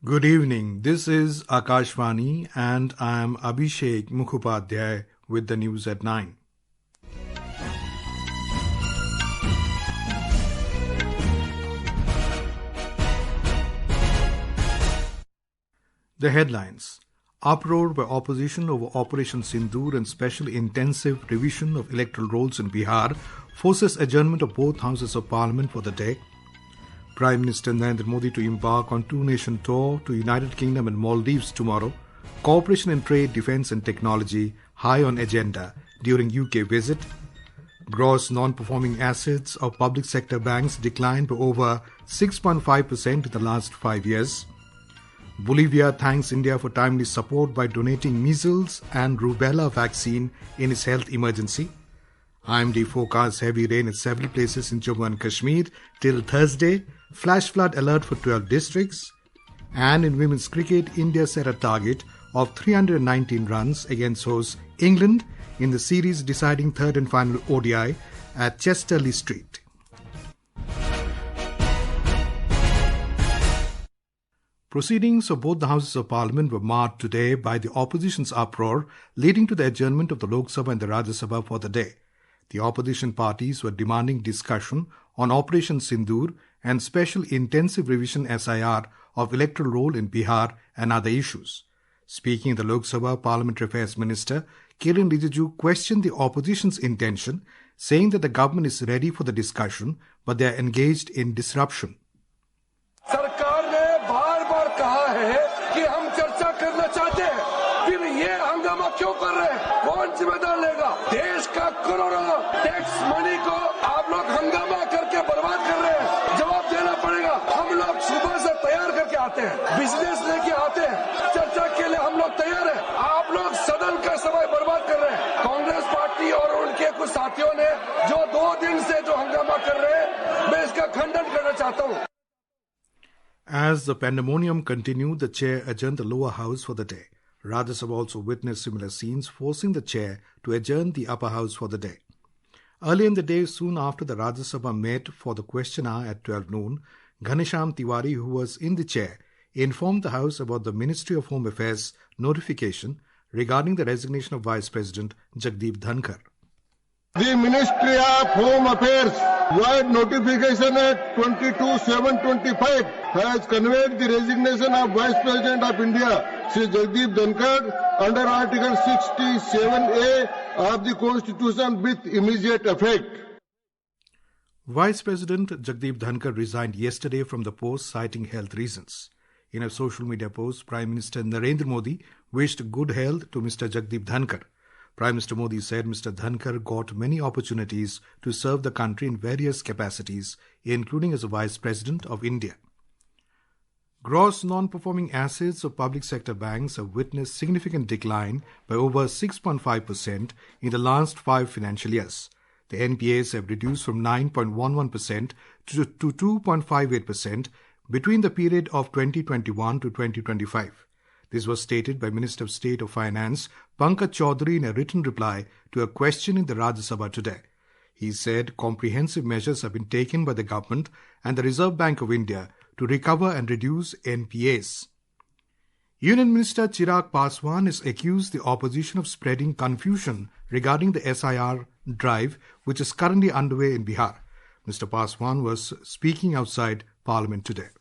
Good evening. This is Akashvani and I am Abhishek Mukhopadhyay with the news at 9. The headlines: Uproar by opposition over Operation Sindoor and special intensive revision of electoral rolls in Bihar forces adjournment of both houses of parliament for the day. Prime Minister Narendra Modi to embark on two-nation tour to United Kingdom and Maldives tomorrow. Cooperation in trade, defence and technology high on agenda during UK visit. Gross non-performing assets of public sector banks declined by over 6.5% in the last 5 years. Bolivia thanks India for timely support by donating measles and rubella vaccine in its health emergency. IMD forecasts heavy rain at several places in Jammu and Kashmir till Thursday. Flash flood alert for 12 districts. And in women's cricket, India set a target of 319 runs against host England in the series deciding third and final ODI at Chesterley Street. Proceedings of both the Houses of Parliament were marred today by the opposition's uproar, leading to the adjournment of the Lok Sabha and the Rajya Sabha for the day. The opposition parties were demanding discussion on Operation Sindoor and special intensive revision SIR of electoral roll in Bihar and other issues. Speaking in the Lok Sabha, Parliamentary Affairs Minister Kiren Rijiju questioned the opposition's intention, saying that the government is ready for the discussion, but they are engaged in disruption. सरकार ने बार-बार कहा है कि हम चर्चा करना चाहते हैं, फिर ये हंगामा क्यों कर रहे हैं? कौन जिम्मेदार लेगा? देश का करोड़ों टैक्स मनी को आप लोग हंगामा करके बर्बाद कर रहे हैं, जवाब देना पड़ेगा। हम लोग सुबह से तैयार करके आते हैं, बिजनेस लेके आते हैं, चर्चा के लिए हम लोग तैयार हैं। आप लोग सदन का समय बर्बाद कर रहे हैं। कांग्रेस पार्टी और उनके कुछ साथियों ने जो 2 दिन से जो हंगामा कर रहे हैं, मैं इसका खंडन करना चाहता हूँ। As the pandemonium continued, the chair adjourned the lower house for the day. Rajya Sabha also witnessed similar scenes, forcing the chair to adjourn the upper house for the day. Early in the day, soon after the Rajya Sabha met for the question hour at 12 noon, Ghanesham Tiwari, who was in the chair, informed the House about the Ministry of Home Affairs notification regarding the resignation of Vice President Jagdeep Dhankar. The Ministry of Home Affairs wide notification at 22/7/25 has conveyed the resignation of Vice President of India, Sri Jagdeep Dhankar, under Article 67A of the Constitution with immediate effect. Vice President Jagdeep Dhankar resigned yesterday from the post, citing health reasons. In a social media post, Prime Minister Narendra Modi wished good health to Mr. Jagdeep Dhankar. Prime Minister Modi said Mr. Dhankar got many opportunities to serve the country in various capacities, including as a Vice President of India. Gross non-performing assets of public sector banks have witnessed significant decline by over 6.5% in the last 5 financial years. The NPAs have reduced from 9.11% to 2.58% between the period of 2021 to 2025. This was stated by Minister of State of Finance Pankaj Chaudhary in a written reply to a question in the Rajya Sabha today. He said comprehensive measures have been taken by the government and the Reserve Bank of India to recover and reduce NPAs. Union Minister Chirag Paswan has accused the opposition of spreading confusion regarding the SIR drive, which is currently underway in Bihar. Mr. Paswan was speaking outside Parliament today.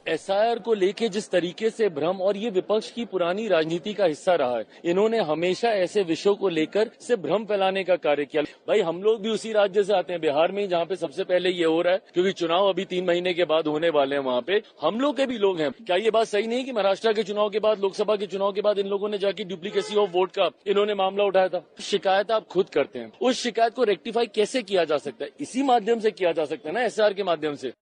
SIR को लेके जिस तरीके से भ्रम, और ये विपक्ष की पुरानी राजनीति का हिस्सा रहा है, इन्होंने हमेशा ऐसे विषयों को लेकर से भ्रम फैलाने का कार्य किया। भाई हम लोग भी उसी राज्य से आते हैं, बिहार में, जहाँ पे सबसे पहले ये हो रहा है, क्योंकि चुनाव अभी 3 महीने के बाद होने वाले हैं। वहाँ पे हम लोग के भी लोग हैं। क्या ये बात सही नहीं कि महाराष्ट्र के चुनाव के बाद, लोकसभा के चुनाव के बाद इन लोगों ने जाके डुप्लीकेसी ऑफ वोट का इन्होंने मामला उठाया था? शिकायत आप खुद करते हैं, उस शिकायत को रेक्टिफाई कैसे किया जा सकता है? इसी माध्यम से किया जा सकता है ना, एसआईआर के माध्यम से।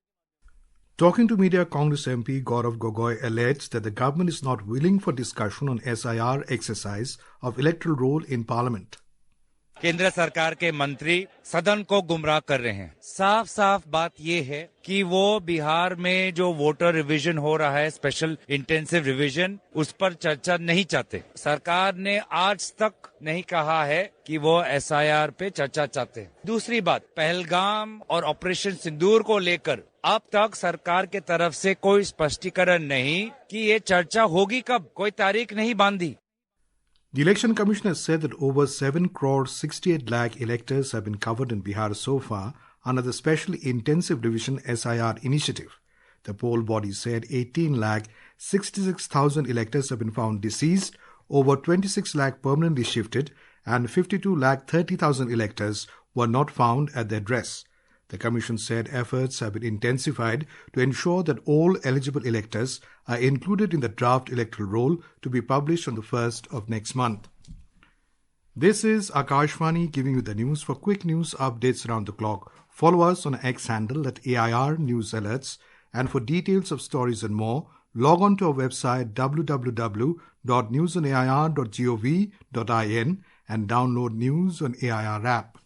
Talking to media, Congress MP Gaurav Gogoi alleged that the government is not willing for discussion on SIR exercise of electoral roll in Parliament. केंद्र सरकार के मंत्री सदन को गुमराह कर रहे हैं। साफ साफ बात ये है कि वो बिहार में जो वोटर रिवीजन हो रहा है, स्पेशल इंटेंसिव रिवीजन, उस पर चर्चा नहीं चाहते। सरकार ने आज तक नहीं कहा है कि वो SIR पे चर्चा चाहते हैं। दूसरी बात, पहलगाम और ऑपरेशन सिंदूर को लेकर अब तक सरकार के तरफ से कोई स्पष्टीकरण नहीं कि ये चर्चा होगी कब, कोई तारीख नहीं बांधी। The Election Commission has said that over 7 crore 68 lakh electors have been covered in Bihar so far under the Special Intensive Revision SIR initiative. The poll body said 18 lakh 66,000 electors have been found deceased, over 26 lakh permanently shifted, and 52 lakh 30,000 electors were not found at their address. The Commission said efforts have been intensified to ensure that all eligible electors are included in the draft electoral roll to be published on the 1st of next month. This is Akashvani giving you the news. For quick news updates around the clock, follow us on our X handle at AIR News Alerts. And for details of stories and more, log on to our website www.newsonair.gov.in and download News on AIR app.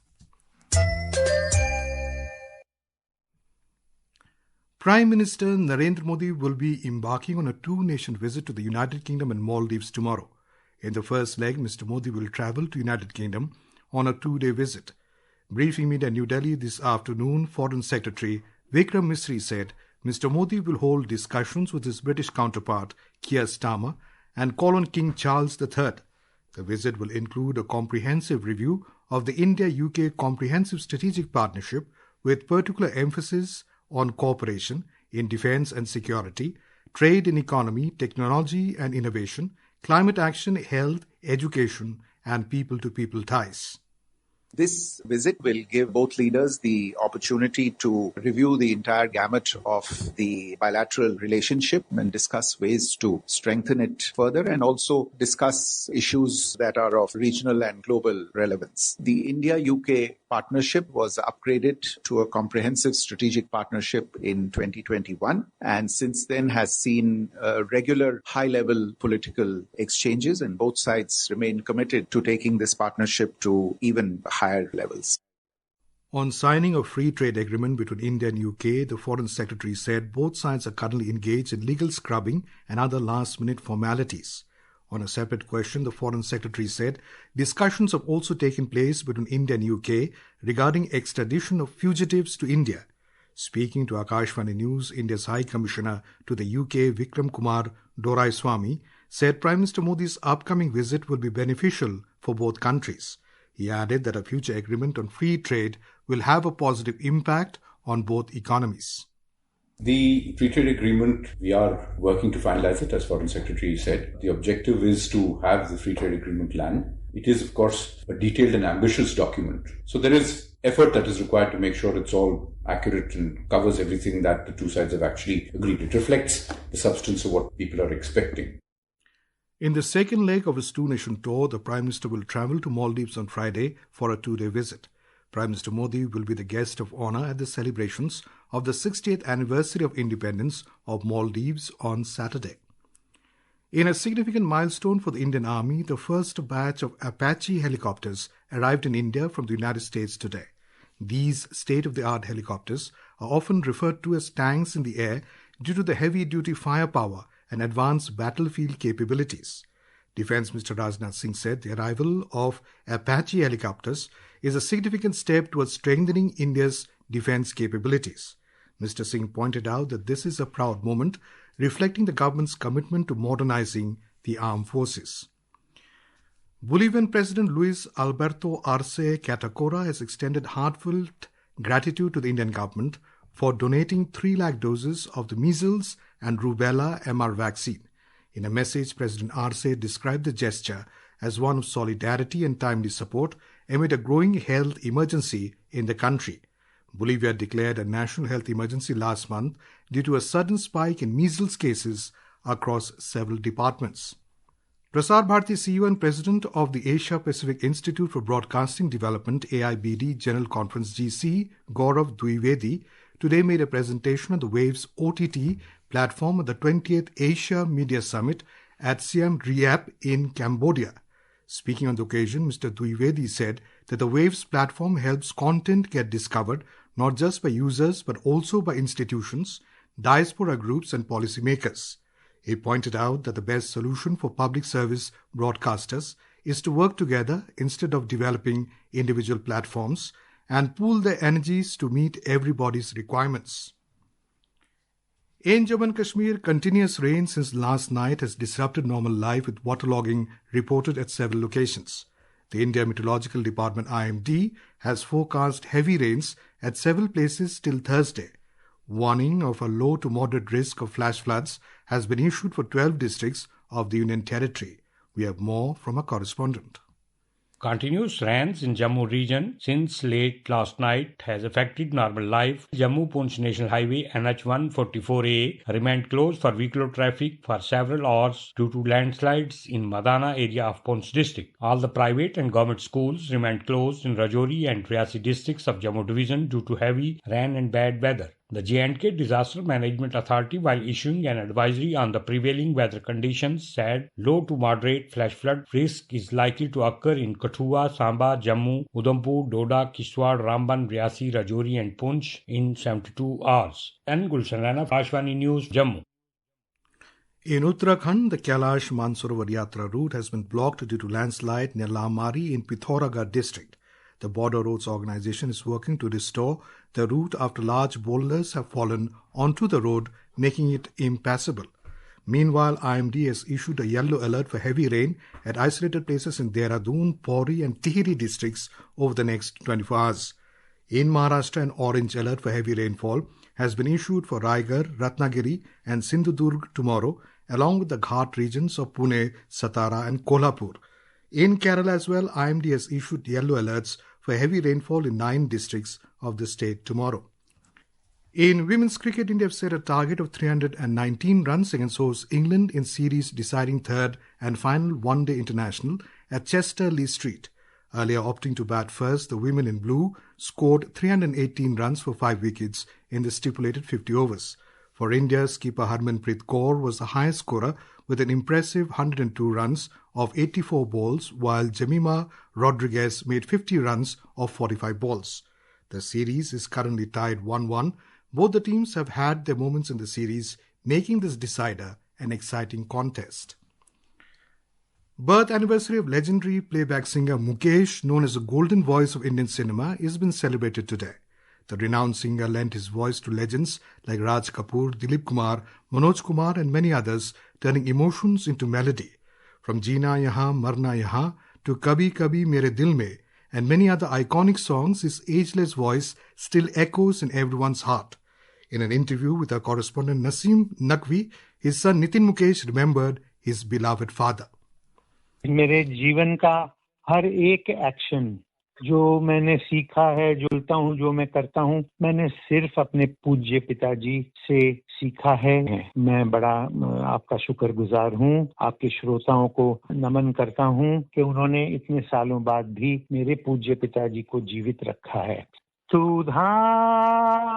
Prime Minister Narendra Modi will be embarking on a two-nation visit to the United Kingdom and Maldives tomorrow. In the first leg, Mr. Modi will travel to United Kingdom on a two-day visit. Briefing media in New Delhi this afternoon, Foreign Secretary Vikram Misri said Mr. Modi will hold discussions with his British counterpart Keir Starmer and call on King Charles III. The visit will include a comprehensive review of the India-UK Comprehensive Strategic Partnership with particular emphasis on cooperation in defense and security, trade and economy, technology and innovation, climate action, health, education, and people-to-people ties. This visit will give both leaders the opportunity to review the entire gamut of the bilateral relationship and discuss ways to strengthen it further, and also discuss issues that are of regional and global relevance. The India-UK partnership was upgraded to a comprehensive strategic partnership in 2021, and since then has seen regular high-level political exchanges, and both sides remain committed to taking this partnership to even higher levels. On signing a free trade agreement between India and UK, the Foreign Secretary said both sides are currently engaged in legal scrubbing and other last-minute formalities. On a separate question, the Foreign Secretary said discussions have also taken place between India and UK regarding extradition of fugitives to India. Speaking to Akashvani News, India's High Commissioner to the UK, Vikram Kumar Doraiswamy, said Prime Minister Modi's upcoming visit will be beneficial for both countries. He added that a future agreement on free trade will have a positive impact on both economies. The free trade agreement, we are working to finalize it, as Foreign Secretary said. The objective is to have the free trade agreement land. It is, of course, a detailed and ambitious document. So there is effort that is required to make sure it's all accurate and covers everything that the two sides have actually agreed. It reflects the substance of what people are expecting. In the second leg of his two-nation tour, the Prime Minister will travel to Maldives on Friday for a two-day visit. Prime Minister Modi will be the guest of honor at the celebrations of the 60th anniversary of independence of Maldives on Saturday. In a significant milestone for the Indian Army, the first batch of Apache helicopters arrived in India from the United States today. These state-of-the-art helicopters are often referred to as tanks in the air due to the heavy-duty firepower and advanced battlefield capabilities. Defence Minister Rajnath Singh said the arrival of Apache helicopters is a significant step towards strengthening India's defence capabilities. Mr. Singh pointed out that this is a proud moment, reflecting the government's commitment to modernising the armed forces. Bolivian President Luis Alberto Arce Catacora has extended heartfelt gratitude to the Indian government for donating 3 lakh doses of the measles and rubella MR vaccine. In a message, President Arce described the gesture as one of solidarity and timely support amid a growing health emergency in the country. Bolivia declared a national health emergency last month due to a sudden spike in measles cases across several departments. Prasar Bharati CEO and President of the Asia Pacific Institute for Broadcasting Development AIBD General Conference GC, Gaurav Dwivedi, today made a presentation on the Waves OTT platform at the 20th Asia Media Summit at Siem Reap in Cambodia. Speaking on the occasion, Mr. Dwivedi said that the Waves platform helps content get discovered not just by users but also by institutions, diaspora groups and policymakers. He pointed out that the best solution for public service broadcasters is to work together instead of developing individual platforms and pool their energies to meet everybody's requirements. In Jammu and Kashmir, continuous rain since last night has disrupted normal life with waterlogging reported at several locations. The India Meteorological Department IMD has forecast heavy rains at several places till Thursday. Warning of a low to moderate risk of flash floods has been issued for 12 districts of the Union Territory. We have more from our correspondent. Continuous rains in Jammu region since late last night has affected normal life. Jammu-Poonch National Highway NH144A remained closed for vehicular traffic for several hours due to landslides in Madana area of Poonch district. All the private and government schools remained closed in Rajouri and Riyasi districts of Jammu division due to heavy rain and bad weather. The J&K Disaster Management Authority, while issuing an advisory on the prevailing weather conditions, said low to moderate flash flood risk is likely to occur in Kathua, Samba, Jammu, Udhampur, Doda, Kiswar, Ramban, Riyasi, Rajouri and Poonch in 72 hours. And Gulshan Rana, Ashwani News, Jammu. In Uttarakhand, the Kailash Mansarovar Yatra route has been blocked due to landslide near Lamari in Pithoragarh district. The Border Roads Organization is working to restore the route after large boulders have fallen onto the road, making it impassable. Meanwhile, IMD has issued a yellow alert for heavy rain at isolated places in Dehradun, Pauri and Tihri districts over the next 24 hours. In Maharashtra, an orange alert for heavy rainfall has been issued for Raigarh, Ratnagiri and Sindhudurg tomorrow, along with the Ghat regions of Pune, Satara and Kolhapur. In Kerala as well, IMD has issued yellow alerts for heavy rainfall in 9 districts of the state tomorrow. In women's cricket, India have set a target of 319 runs against host England in series deciding third and final one-day international at Chester Lee Street. Earlier opting to bat first, the women in blue scored 318 runs for 5 wickets in the stipulated 50 overs. For India, skipper Harmanpreet Kaur was the highest scorer with an impressive 102 runs of 84 balls, while Jemima Rodriguez made 50 runs of 45 balls. The series is currently tied 1-1. Both the teams have had their moments in the series, making this decider an exciting contest. Birth anniversary of legendary playback singer Mukesh, known as the golden voice of Indian cinema, is being celebrated today. The renowned singer lent his voice to legends like Raj Kapoor, Dilip Kumar, Manoj Kumar and many others, turning emotions into melody. From Jeena Yahan, Marna Yahan to Kabhi Kabhi Mere Dil Mein and many other iconic songs, his ageless voice still echoes in everyone's heart. In an interview with our correspondent Naseem Naqvi, his son Nitin Mukesh remembered his beloved father. मेरे जीवन का हर एक action जो मैंने सीखा है, जो बोलता हूँ, जो मैं करता हूँ, मैंने सिर्फ अपने पूज्य पिताजी से सीखा है। मैं बड़ा आपका शुक्रगुजार हूँ, आपके श्रोताओं को नमन करता हूँ कि उन्होंने इतने सालों बाद भी मेरे पूज्य पिताजी को जीवित रखा है। तू धार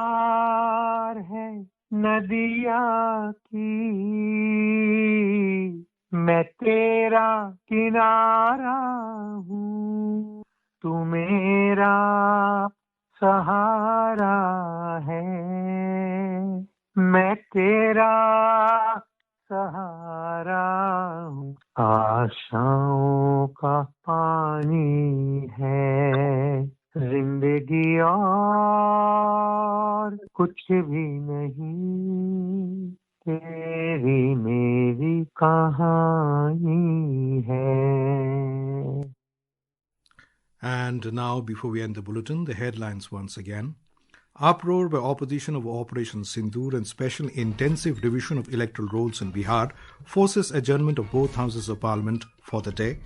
है नदिया की, मैं तेरा किनारा हूँ, तू मेरा सहारा है, मैं तेरा सहारा हूँ, आशाओं का पानी है, जिंदगी और कुछ भी नहीं, तेरी मेरी कहानी है. And now, before we end the bulletin, the headlines once again. Uproar by opposition over Operation Sindoor and special intensive revision of electoral rolls in Bihar forces adjournment of both houses of parliament for the day.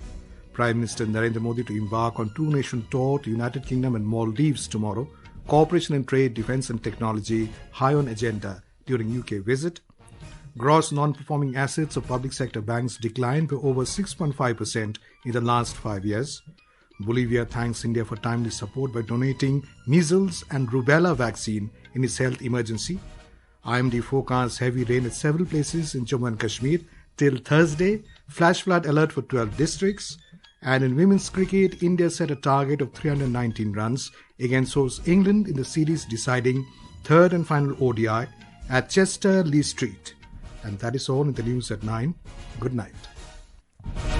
Prime Minister Narendra Modi to embark on two-nation tour to United Kingdom and Maldives tomorrow. Cooperation in trade, defence and technology high on agenda during UK visit. Gross non-performing assets of public sector banks declined by over 6.5% in the last 5 years. Bolivia thanks India for timely support by donating measles and rubella vaccine in its health emergency. IMD forecasts heavy rain at several places in Jammu and Kashmir till Thursday. Flash flood alert for 12 districts. And in women's cricket, India set a target of 319 runs against host England in the series deciding third and final ODI at Chester Lee Street. And that is all in the news at 9. Good night.